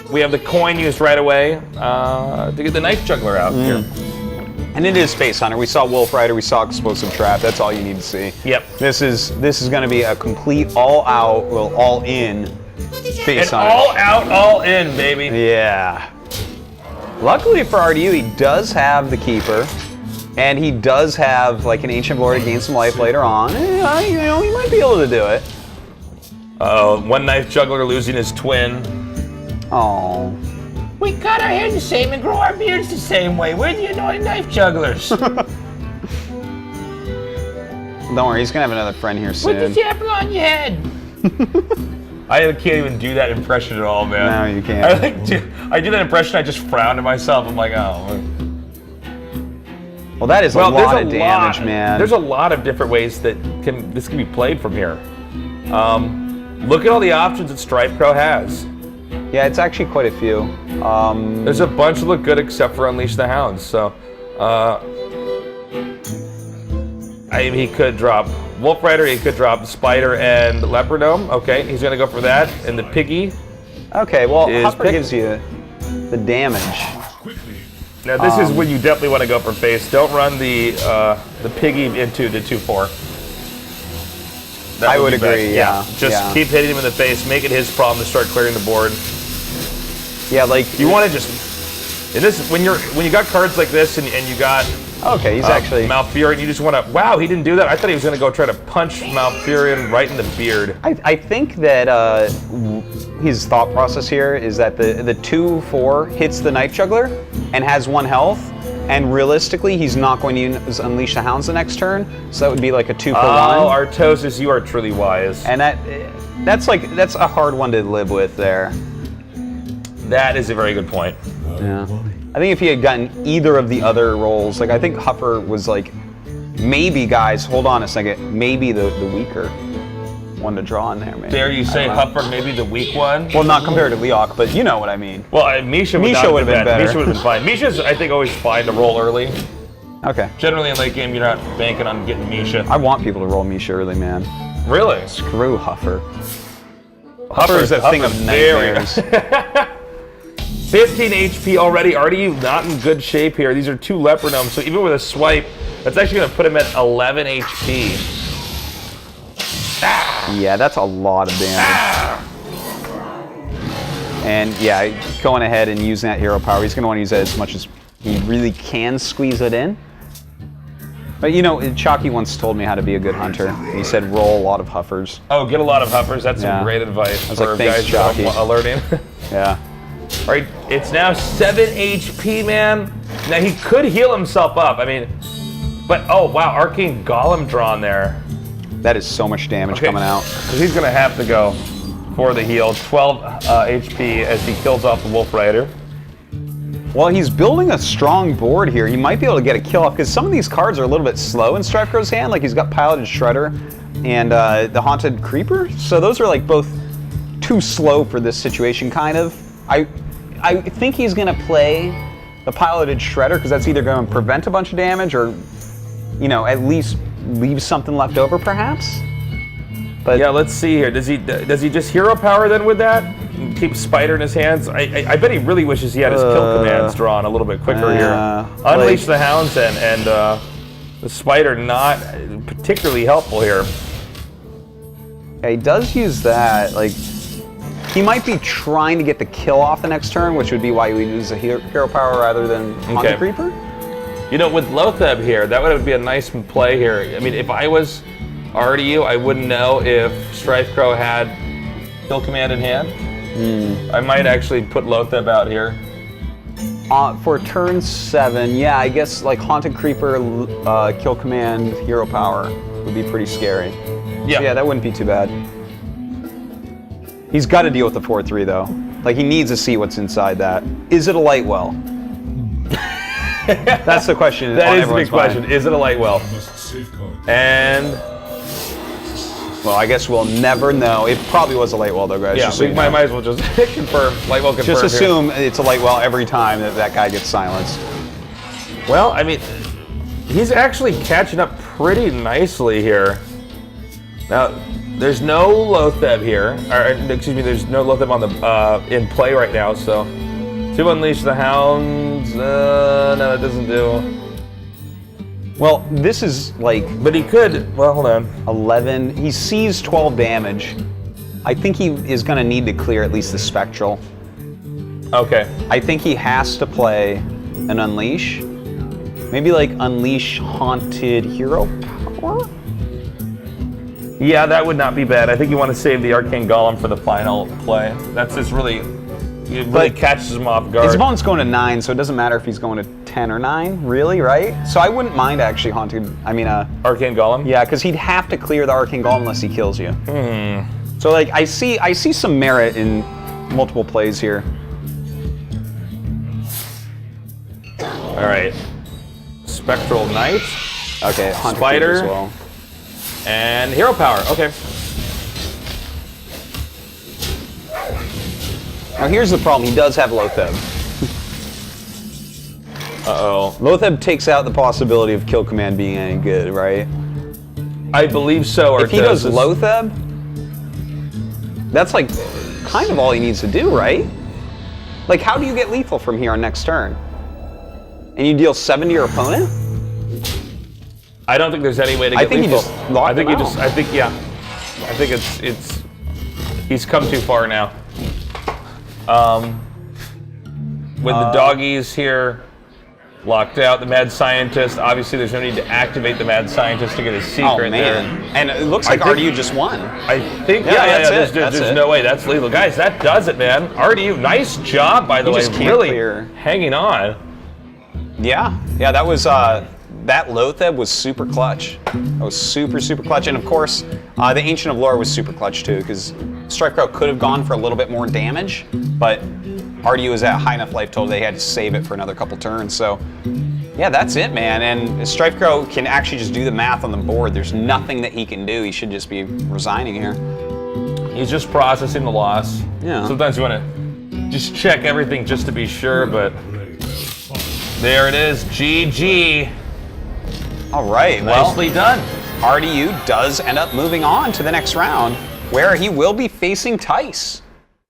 we have the coin used right away to get the Knife Juggler out here. And it is Space Hunter. We saw Wolf Rider, we saw Explosive Trap. That's all you need to see. Yep. This is going to be a complete all-out, all-in Space Hunter. All out, all in, baby. Yeah. Luckily for RDU, he does have the Keeper, and he does have an Ancient Lord to gain some life later on. He might be able to do it. One Knife Juggler losing his twin. Oh. We cut our hair the same and grow our beards the same way. We're the annoying Knife Jugglers. Don't worry, he's gonna have another friend here soon. Put the apple on your head. I can't even do that impression at all, man. No, you can't. I do that impression, I just frown to myself. I'm like, oh. Well, that is a lot of damage, man. There's a lot of different ways that this can be played from here. Look at all the options that StrifeCro has. Yeah, it's actually quite a few. There's a bunch that look good except for Unleash the Hounds. So, he could drop Wolf Rider, he could drop Spider and Leopardome. Okay, he's gonna go for that. And the Piggy. Okay, well, Hopper gives you the damage. Now this is when you definitely want to go for face. Don't run the Piggy into the 2/4. I would agree, yeah. Just keep hitting him in the face, make it his problem to start clearing the board. Yeah, you want to just when you got cards like this and you got Okay, he's actually... Malfurion, you just want to... Wow, he didn't do that. I thought he was going to go try to punch Malfurion right in the beard. I think that his thought process here is that the 2/4 hits the Knife Juggler and has 1 health, and realistically, he's not going to use Unleash the Hounds the next turn, so that would be like a 2 for 1. Oh, Artosis, you are truly wise. And that's a hard one to live with there. That is a very good point. Yeah. I think if he had gotten either of the other roles, like I think Huffer was like, maybe guys, hold on a second, maybe the weaker one to draw in there, maybe. Dare you say Huffer maybe the weak one? Well, not compared to Leok, but you know what I mean. Well, Misha would have been better. Misha would have been fine. Misha's, I think, always fine to roll early. Okay. Generally in late game, you're not banking on getting Misha. I want people to roll Misha early, man. Really? Screw Huffer. Huffer is a thing of nightmares. 15 HP already. RDU not in good shape here. These are 2 Leopardomes, so even with a swipe, that's actually going to put him at 11 HP. Yeah, that's a lot of damage. And yeah, going ahead and using that hero power, he's going to want to use it as much as he really can squeeze it in. But you know, Chalky once told me how to be a good hunter. He said roll a lot of Huffers. Oh, get a lot of Huffers. That's some great advice for like, thanks, guys Chalky. alerting. Yeah. All right, it's now 7 HP, man. Now he could heal himself up. I mean, but oh wow, Arcane Golem drawn there. That is so much damage coming out. So he's gonna have to go for the heal. 12 HP as he kills off the Wolf Rider. Well, he's building a strong board here. He might be able to get a kill off because some of these cards are a little bit slow in StrifeCro's hand. Like he's got Piloted Shredder and the Haunted Creeper. So those are like both too slow for this situation, kind of. I think he's gonna play the Piloted Shredder because that's either going to prevent a bunch of damage or, you know, at least leave something left over, perhaps. But yeah, let's see here. Does he just hero power then with that? Keep Spider in his hands. I bet he really wishes he had his kill commands drawn a little bit quicker here. Unleash the Hounds and the Spider not particularly helpful here. Yeah, he does use that. Like he might be trying to get the kill off the next turn, which would be why he would use a hero power rather than Haunted Creeper. You know, with Lotheb here, that would be a nice play here. I mean, if I was RDU, I wouldn't know if StrifeCro had kill command in hand. I might actually put Lotheb out here. For turn 7, yeah, I guess like Haunted Creeper, kill command, hero power would be pretty scary. Yeah. So yeah, that wouldn't be too bad. He's got to deal with the 4/3 though. Like he needs to see what's inside that. Is it a light well? That's the question. That is the big question. Is it a light well? And well, I guess we'll never know. It probably was a light well though, guys. yeah, we might as well just confirm. Light well confirmed. Just assume it's a light well every time that guy gets silenced. Well, I mean, he's actually catching up pretty nicely here. Now, there's no Lotheb here. Or, excuse me, there's no Lotheb on the in play right now. So, to Unleash the Hounds, no, that doesn't do. Well, this is like... But he could, well, hold on. 11, he sees 12 damage. I think he is going to need to clear at least the Spectral. Okay. I think he has to play an Unleash. Maybe like Unleash Haunted Hero Power? Yeah, that would not be bad. I think you want to save the Arcane Golem for the final play. That's just really... It really catches him off guard. His opponent's going to 9, so it doesn't matter if he's going to 10 or 9, really, right? So I wouldn't mind actually Arcane Golem? Yeah, because he'd have to clear the Arcane Golem unless he kills you. So like, I see some merit in multiple plays here. All right. Spectral Knight. Okay, Haunted Spider as well. And Hero Power, okay. Now here's the problem, he does have Lotheb. Uh-oh. Lotheb takes out the possibility of kill command being any good, right? I believe so. If he does Lotheb, that's like kind of all he needs to do, right? Like how do you get lethal from here on next turn? And you deal 7 to your opponent? I don't think there's any way to get lethal. I think yeah. I think it's he's come too far now. With the doggies here. locked out. The Mad Scientist, obviously there's no need to activate the Mad Scientist to get his secret Oh, man. And it looks like RDU just won. I think, there's no way that's legal. Guys, that does it, man. RDU, nice job, by the way. just can't Really clear. hanging on. Yeah, that was, that Lotheb was super clutch. That was super, super clutch. And of course, the Ancient of Lore was super clutch too, because StrifeCro could have gone for a little bit more damage, but RDU was at high enough life total they had to save it for another couple turns. So, yeah, that's it, man. And StrifeCro can actually just do the math on the board. There's nothing that he can do. He should just be resigning here. He's just processing the loss. Yeah. Sometimes you want to just check everything just to be sure, but there it is. GG. All right, Nicely done. RDU does end up moving on to the next round, where he will be facing Tice.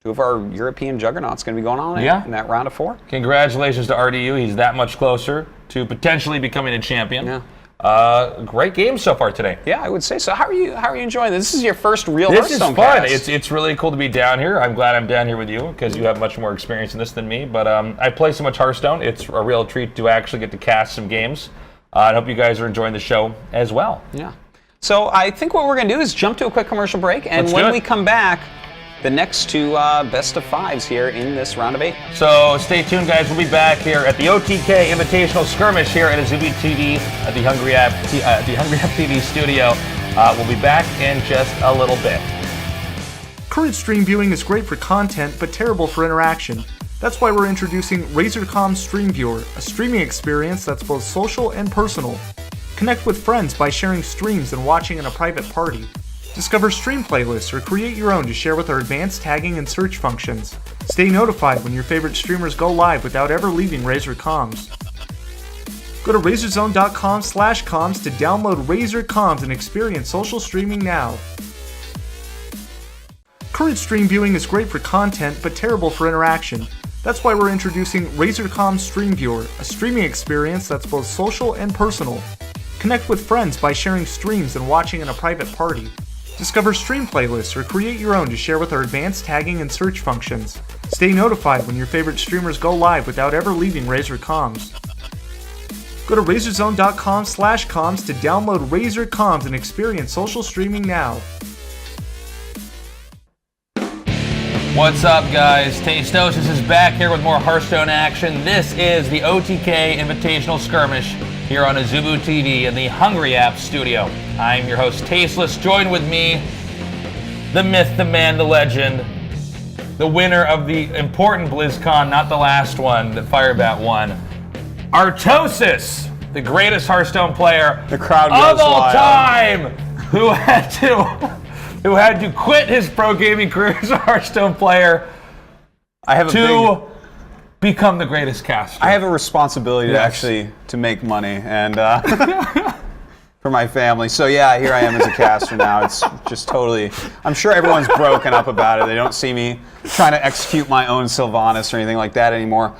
Two of our European juggernauts going to be going on in that round of 4. Congratulations to RDU. He's that much closer to potentially becoming a champion. Yeah. Great game so far today. Yeah, I would say so. How are you enjoying this? This is your first real This is Hearthstone fun. cast. It's really cool to be down here. I'm glad I'm down here with you because you have much more experience in this than me. But I play so much Hearthstone. It's a real treat to actually get to cast some games. I hope you guys are enjoying the show as well. Yeah. So I think what we're going to do is jump to a quick commercial break, and when we come back, the next 2 best of 5s here in this round of 8. So stay tuned, guys. We'll be back here at the OTK Invitational Skirmish here at Azubu TV at the Hungry App TV studio. We'll be back in just a little bit. Current stream viewing is great for content, but terrible for interaction. That's why we're introducing RazorCom Stream Viewer, a streaming experience that's both social and personal. Connect with friends by sharing streams and watching in a private party. Discover stream playlists or create your own to share with our advanced tagging and search functions. Stay notified when your favorite streamers go live without ever leaving Razor Comms. Go to RazorZone.com/comms to download Razor Comms and experience social streaming now. Current stream viewing is great for content, but terrible for interaction. That's why we're introducing RazorCom Stream Viewer, a streaming experience that's both social and personal. Connect with friends by sharing streams and watching in a private party. Discover stream playlists or create your own to share with our advanced tagging and search functions. Stay notified when your favorite streamers go live without ever leaving Razor Comms. Go to RazorZone.com/comms to download Razor Comms and experience social streaming now. What's up, guys? Tastosis is back here with more Hearthstone action. This is the OTK Invitational Skirmish here on Azubu TV in the Hungry App studio. I'm your host, Tasteless. Joined with me, the myth, the man, the legend, the winner of the important BlizzCon, not the last one that Firebat won, Artosis, the greatest Hearthstone player The crowd of goes all wild. time, who had to quit his pro gaming career as a Hearthstone player I have to become the greatest caster. I have a responsibility Yes. to make money and for my family. So yeah, here I am as a caster now. It's just totally. I'm sure everyone's broken up about it. They don't see me trying to execute my own Sylvanas or anything like that anymore.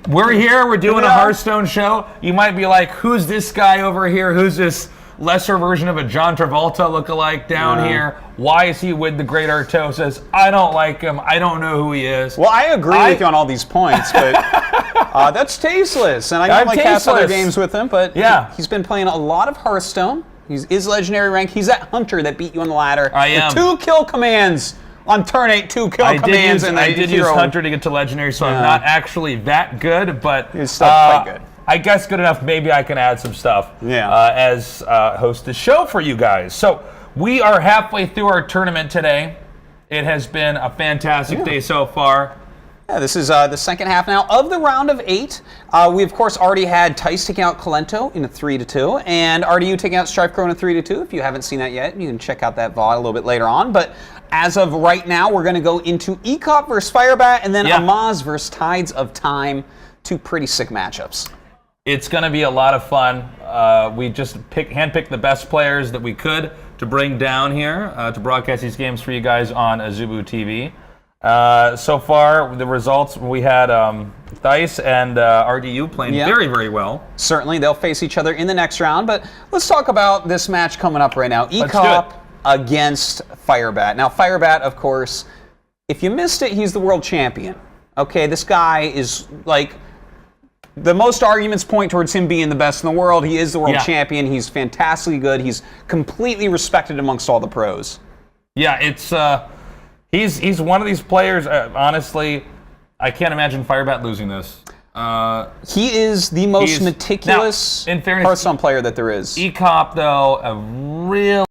We're here. We're doing we a are. Hearthstone show. You might be like, "Who's this guy over here? Who's this lesser version of a John Travolta lookalike down here? Why is he with the great Artosis? I don't like him. I don't know who he is." Well, I agree with you on all these points, but that's tasteless. And I normally cast other tasteless. games with him, but Yeah. he's been playing a lot of Hearthstone. He's legendary rank. He's that hunter that beat you on the ladder. I am. With 2 kill commands on turn 8, 2 kill commands. I did use Hunter to get to Legendary, so I'm not actually that good, but You're still quite good. I guess good enough. Maybe I can add some stuff Yeah. as host the show for you guys. So we are halfway through our tournament today. It has been a fantastic day so far. Yeah, this is the second half now of the round of 8. We, of course, already had Tice taking out Kalento in a 3-2, and RDU taking out StrifeCro in a 3-2. If you haven't seen that yet, you can check out that VOD a little bit later on. But as of right now, we're going to go into Ecop versus Firebat, and then Amaz versus Tides of Time. 2 pretty sick matchups. It's going to be a lot of fun. We just handpicked the best players that we could to bring down here to broadcast these games for you guys on Azubu TV. So far, the results, we had Dice and RDU playing very, very well. Certainly, they'll face each other in the next round, but let's talk about this match coming up right now. Ecop against Firebat. Now, Firebat, of course, if you missed it, he's the world champion. Okay, this guy is like the most arguments point towards him being the best in the world. He is the world Yeah. champion. He's fantastically good. He's completely respected amongst all the pros. Yeah, it's he's one of these players. Honestly, I can't imagine Firebat losing this. He is the most He's- meticulous now, in fairness, Hearthstone player that there is. E-Cop, though, a real